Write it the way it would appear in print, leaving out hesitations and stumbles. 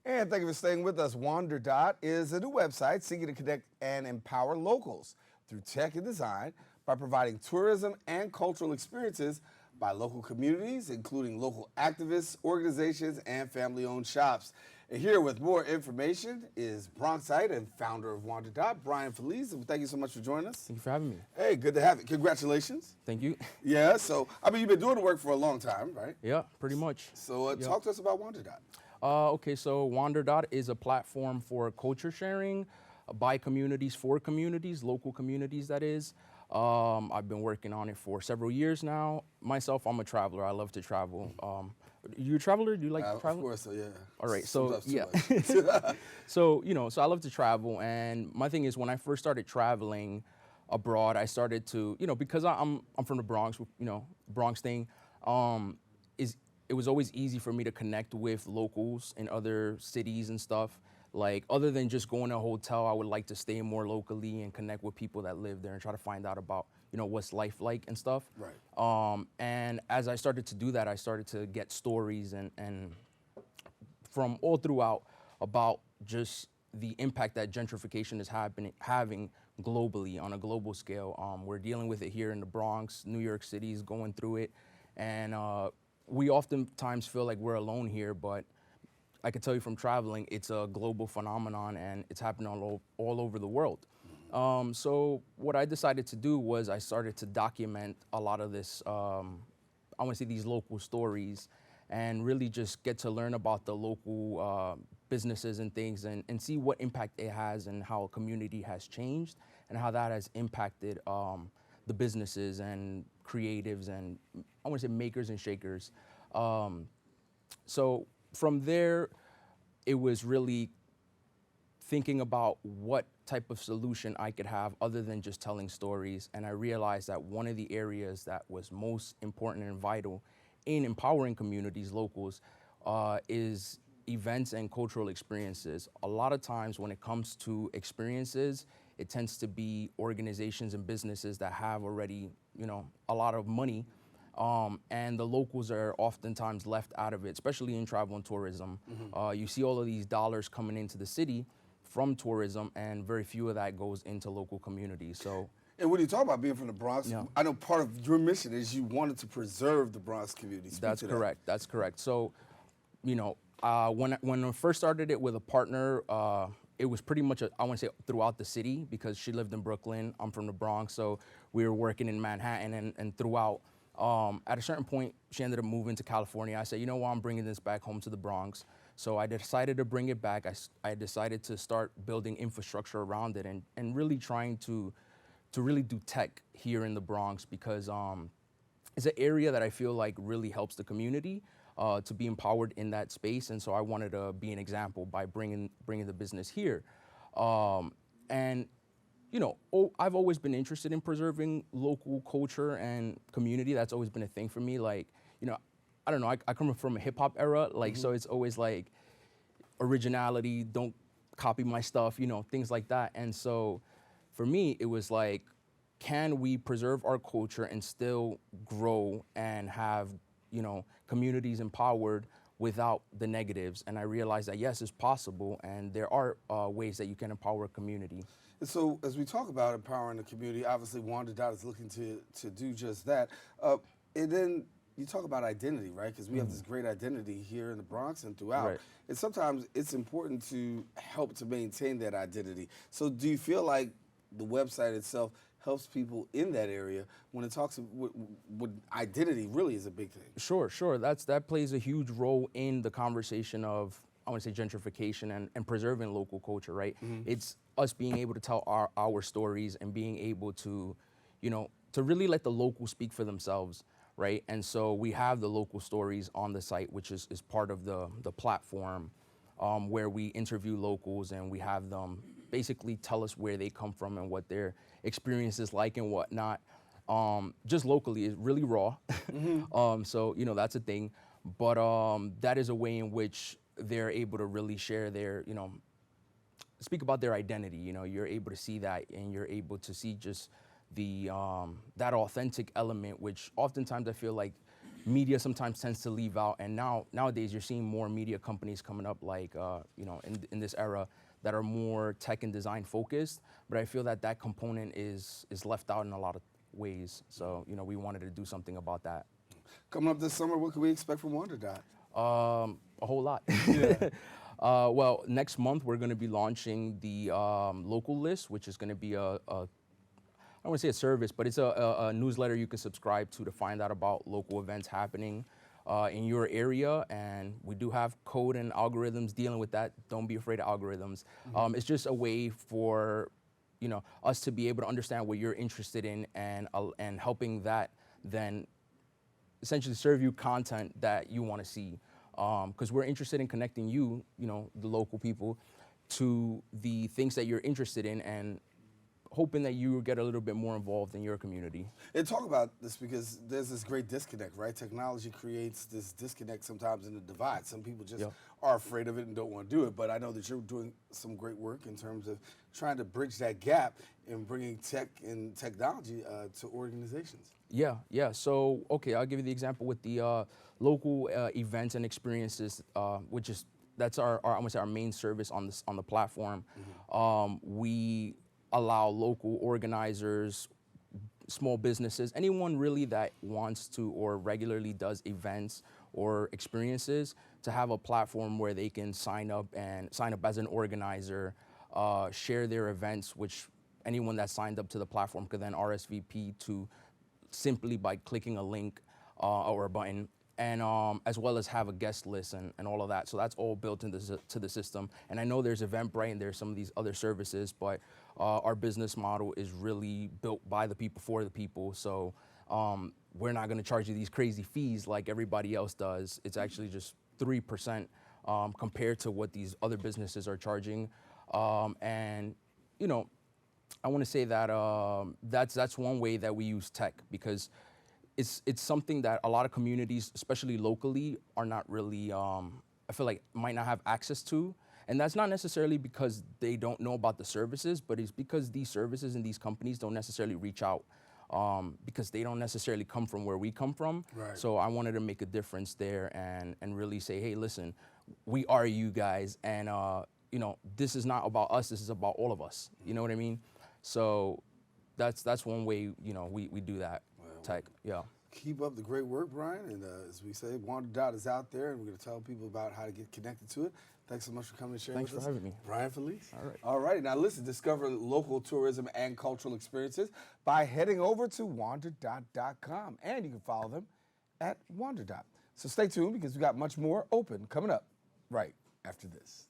And thank you for staying with us. Wanderdot is a new website seeking to connect and empower locals through tech and design by providing tourism and cultural experiences by local communities, including local activists, organizations, and family-owned shops. And here with more information is Bronxite and founder of Wanderdot, Brian Feliz. And thank you so much for joining us. Thank you for having me. Hey, good to have you. Congratulations. Thank you. Yeah, so, you've been doing the work for a long time, right? Yeah, pretty much. So talk to us about Wanderdot. Okay, so Wanderdot is a platform for culture sharing by communities, for communities, local communities, that is. I've been working on it for several years now. Myself, I'm a traveler. I love to travel. You a traveler? Do you like traveling? Of course, so yeah. All right, so yeah. Much. So I love to travel, and my thing is when I first started traveling abroad, I started to, because I'm from the Bronx, Bronx thing, it was always easy for me to connect with locals in other cities and stuff. Like, other than just going to a hotel, I would like to stay more locally and connect with people that live there and try to find out about, what's life like and stuff. Right. And as I started to do that, I started to get stories and from all throughout about just the impact that gentrification is having globally on a global scale. We're dealing with it here in the Bronx. New York City is going through it. And we oftentimes feel like we're alone here, but I can tell you from traveling, it's a global phenomenon and it's happening all over the world. So what I decided to do was I started to document a lot of this, I want to say these local stories, and really just get to learn about the local businesses and things and see what impact it has and how a community has changed and how that has impacted the businesses and creatives and I want to say makers and shakers. So from there, it was really thinking about what type of solution I could have other than just telling stories. And I realized that one of the areas that was most important and vital in empowering communities, locals, is events and cultural experiences. A lot of times when it comes to experiences, it tends to be organizations and businesses that have already, a lot of money. And the locals are oftentimes left out of it, especially in travel and tourism. Mm-hmm. You see all of these dollars coming into the city from tourism, and very few of that goes into local communities. So, and when you talk about being from the Bronx, yeah. I know part of your mission is you wanted to preserve the Bronx community. That's correct. That's correct. So, when I first started it with a partner, it was pretty much, I want to say, throughout the city, because she lived in Brooklyn. I'm from the Bronx, so we were working in Manhattan and throughout. At a certain point, she ended up moving to California. I said, you know what, I'm bringing this back home to the Bronx. So I decided to bring it back. I decided to start building infrastructure around it and really trying to really do tech here in the Bronx, because it's an area that I feel like really helps the community to be empowered in that space. And so I wanted to be an example by bringing the business here. And I've always been interested in preserving local culture and community. That's always been a thing for me. Like, I don't know, I come from a hip hop era, like, mm-hmm. So it's always like originality, don't copy my stuff, things like that. And so for me, it was like, can we preserve our culture and still grow and have, communities empowered without the negatives? And I realized that, yes, it's possible, and there are ways that you can empower a community. And so as we talk about empowering the community, obviously Wanderdot is looking to do just that. And then you talk about identity, right? Because we have this great identity here in the Bronx and throughout. Right. And sometimes it's important to help to maintain that identity. So do you feel like the website itself helps people in that area when it talks with identity really is a big thing? Sure. That plays a huge role in the conversation of, I want to say, gentrification and preserving local culture, right? Mm-hmm. It's us being able to tell our stories and being able to, to really let the locals speak for themselves, right? And so we have the local stories on the site, which is part of the platform, where we interview locals and we have them basically tell us where they come from and what their experience is like and whatnot. Just locally is really raw. Mm-hmm. So, that's a thing. But that is a way in which they're able to really share their, speak about their identity. You're able to see that, and you're able to see just the that authentic element, which oftentimes I feel like media sometimes tends to leave out. And nowadays you're seeing more media companies coming up, like in this era, that are more tech and design focused. But I feel that component is left out in a lot of ways. So we wanted to do something about that. Coming up this summer, what can we expect from Wanderdot? A whole lot. Yeah. Well, next month we're going to be launching the local list, which is going to be I don't want to say a service, but it's a newsletter you can subscribe to find out about local events happening in your area. And we do have code and algorithms dealing with that. Don't be afraid of algorithms. It's just a way for us to be able to understand what you're interested in, and helping that then essentially serve you content that you want to see. Because we're interested in connecting you, the local people, to the things that you're interested in, and hoping that you get a little bit more involved in your community. And talk about this, because there's this great disconnect, right? Technology creates this disconnect sometimes in the divide. Some people just are afraid of it and don't want to do it. But I know that you're doing some great work in terms of trying to bridge that gap and bringing tech and technology to organizations. Yeah. So, okay, I'll give you the example with the local events and experiences, that's I'm gonna say our main service on the platform. We allow local organizers, small businesses, anyone really that wants to or regularly does events or experiences, to have a platform where they can sign up as an organizer, share their events, which anyone that signed up to the platform could then RSVP to simply by clicking a link or a button, and as well as have a guest list and all of that. So that's all built into the system. And I know there's Eventbrite and there's some of these other services, but our business model is really built by the people for the people. So we're not going to charge you these crazy fees like everybody else does. It's actually just 3% compared to what these other businesses are charging. And I want to say that that's one way that we use tech, because it's something that a lot of communities, especially locally, are not really, I feel like might not have access to. And that's not necessarily because they don't know about the services, but it's because these services and these companies don't necessarily reach out, because they don't necessarily come from where we come from. Right. So I wanted to make a difference there and really say, hey, listen, we are you guys, and this is not about us, this is about all of us. You know what I mean? So that's one way we do that. Tech, yeah. Keep up the great work, Brian. And as we say, Wanderdot is out there, and we're going to tell people about how to get connected to it. Thanks so much for coming and sharing with us. Thanks for having me. Brian Felice. All right. All right. Now listen, discover local tourism and cultural experiences by heading over to wanderdot.com. And you can follow them at Wanderdot. So stay tuned, because we got much more open coming up right after this.